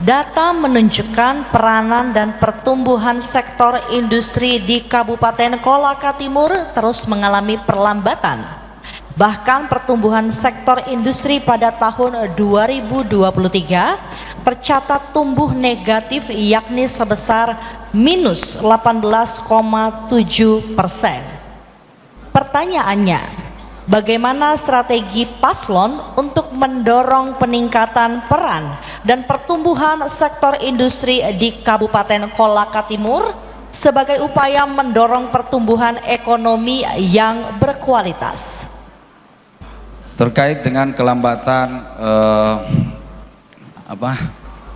Data menunjukkan peranan dan pertumbuhan sektor industri di Kabupaten Kolaka Timur terus mengalami perlambatan. Bahkan pertumbuhan sektor industri pada tahun 2023 tercatat tumbuh negatif, yakni sebesar minus 18,7%. Pertanyaannya, bagaimana strategi paslon untuk mendorong peningkatan peran dan pertumbuhan sektor industri di Kabupaten Kolaka Timur sebagai upaya mendorong pertumbuhan ekonomi yang berkualitas? Terkait dengan kelambatan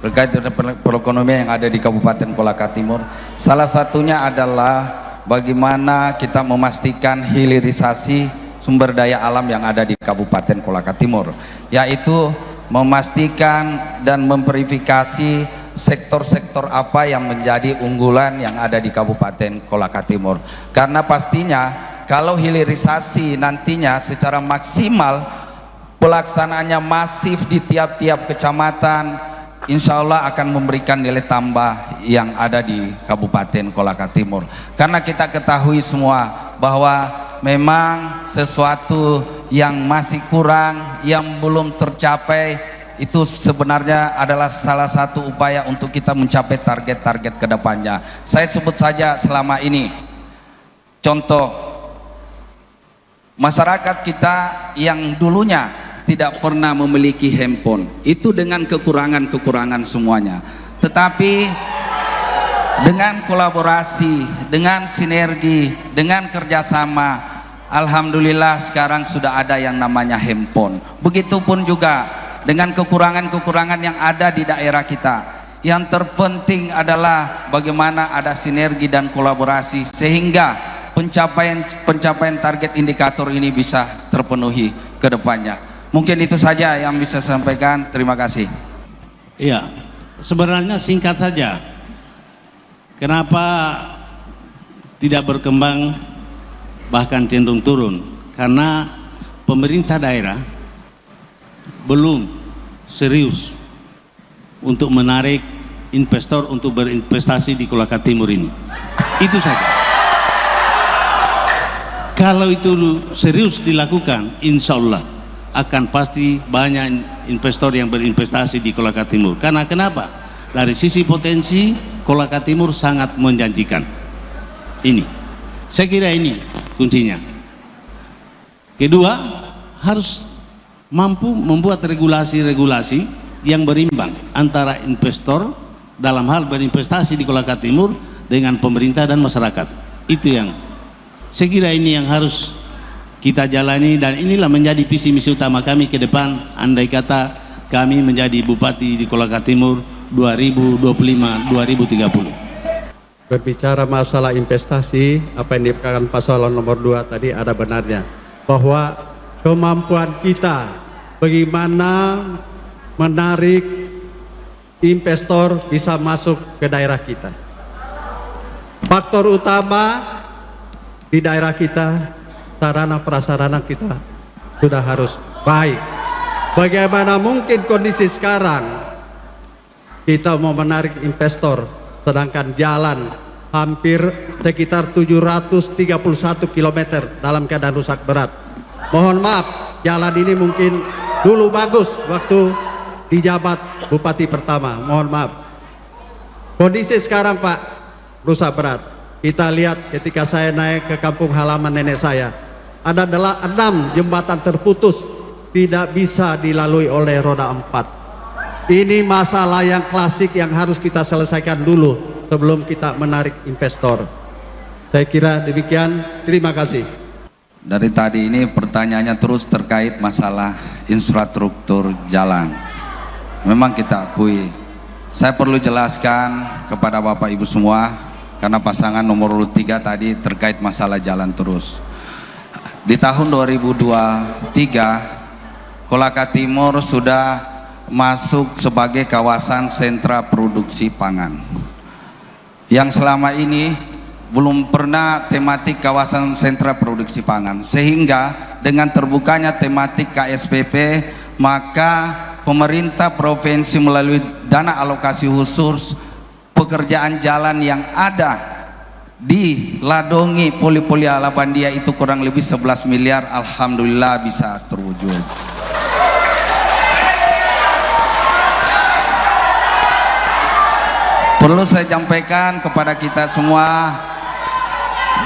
terkait dengan perekonomian yang ada di Kabupaten Kolaka Timur, salah satunya adalah bagaimana kita memastikan hilirisasi sumber daya alam yang ada di Kabupaten Kolaka Timur, yaitu memastikan dan memverifikasi sektor-sektor apa yang menjadi unggulan yang ada di Kabupaten Kolaka Timur. Karena pastinya kalau hilirisasi nantinya secara maksimal pelaksanaannya masif di tiap-tiap kecamatan, insya Allah akan memberikan nilai tambah yang ada di Kabupaten Kolaka Timur. Karena kita ketahui semua bahwa memang sesuatu yang masih kurang, yang belum tercapai, itu sebenarnya adalah salah satu upaya untuk kita mencapai target-target kedepannya. Saya sebut saja selama ini contoh, masyarakat kita yang dulunya tidak pernah memiliki handphone, itu dengan kekurangan-kekurangan semuanya, tetapi dengan kolaborasi, dengan sinergi, dengan kerjasama, alhamdulillah sekarang sudah ada yang namanya handphone. Begitupun juga dengan kekurangan-kekurangan yang ada di daerah kita. Yang terpenting adalah bagaimana ada sinergi dan kolaborasi sehingga pencapaian target indikator ini bisa terpenuhi ke depannya. Mungkin itu saja yang bisa saya sampaikan. Terima kasih. Iya, sebenarnya singkat saja. Kenapa tidak berkembang, bahkan cenderung turun? Karena pemerintah daerah belum serius untuk menarik investor untuk berinvestasi di Kolaka Timur ini. Itu saja. Kalau itu serius dilakukan, insya Allah akan pasti banyak investor yang berinvestasi di Kolaka Timur. Karena kenapa? Dari sisi potensi, Kolaka Timur sangat menjanjikan. Ini, saya kira ini kuncinya. Kedua, harus mampu membuat regulasi-regulasi yang berimbang antara investor dalam hal berinvestasi di Kolaka Timur dengan pemerintah dan masyarakat. Itu yang saya kira ini yang harus kita jalani, dan inilah menjadi visi misi utama kami ke depan. Andai kata kami menjadi bupati di Kolaka Timur 2025-2030. Berbicara masalah investasi, apa yang dikatakan paslon nomor 2 tadi ada benarnya, bahwa kemampuan kita bagaimana menarik investor bisa masuk ke daerah kita. Faktor utama di daerah kita, sarana prasarana kita sudah harus baik. Bagaimana mungkin kondisi sekarang kita mau menarik investor sedangkan jalan hampir sekitar 731 km dalam keadaan rusak berat. Mohon maaf, jalan ini mungkin dulu bagus waktu dijabat bupati pertama, mohon maaf. Kondisi sekarang Pak rusak berat. Kita lihat ketika saya naik ke kampung halaman nenek saya, ada 6 jembatan terputus, tidak bisa dilalui oleh roda 4. Ini masalah yang klasik yang harus kita selesaikan dulu sebelum kita menarik investor. Saya kira demikian, terima kasih. Dari tadi ini pertanyaannya terus terkait masalah infrastruktur jalan. Memang kita akui, saya perlu jelaskan kepada Bapak Ibu semua, karena pasangan nomor 3 tadi terkait masalah jalan terus. Di tahun 2023 Kolaka Timur sudah masuk sebagai kawasan sentra produksi pangan, yang selama ini belum pernah tematik kawasan sentra produksi pangan. Sehingga dengan terbukanya tematik KSPP, maka pemerintah provinsi melalui dana alokasi khusus pekerjaan jalan yang ada di Ladongi Poli Alabandia itu kurang lebih 11 miliar, alhamdulillah bisa terwujud. Perlu saya sampaikan kepada kita semua,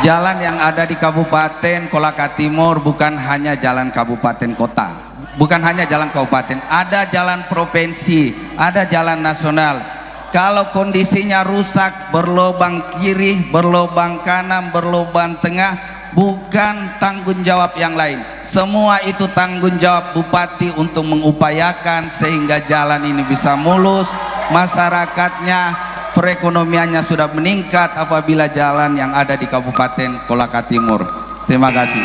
jalan yang ada di Kabupaten Kolaka Timur bukan hanya jalan kabupaten kota, bukan hanya jalan kabupaten, ada jalan provinsi, ada jalan nasional. Kalau kondisinya rusak, berlobang kiri, berlobang kanan, berlobang tengah, bukan tanggung jawab yang lain, semua itu tanggung jawab bupati untuk mengupayakan sehingga jalan ini bisa mulus, masyarakatnya perekonomiannya sudah meningkat apabila jalan yang ada di Kabupaten Kolaka Timur. Terima kasih.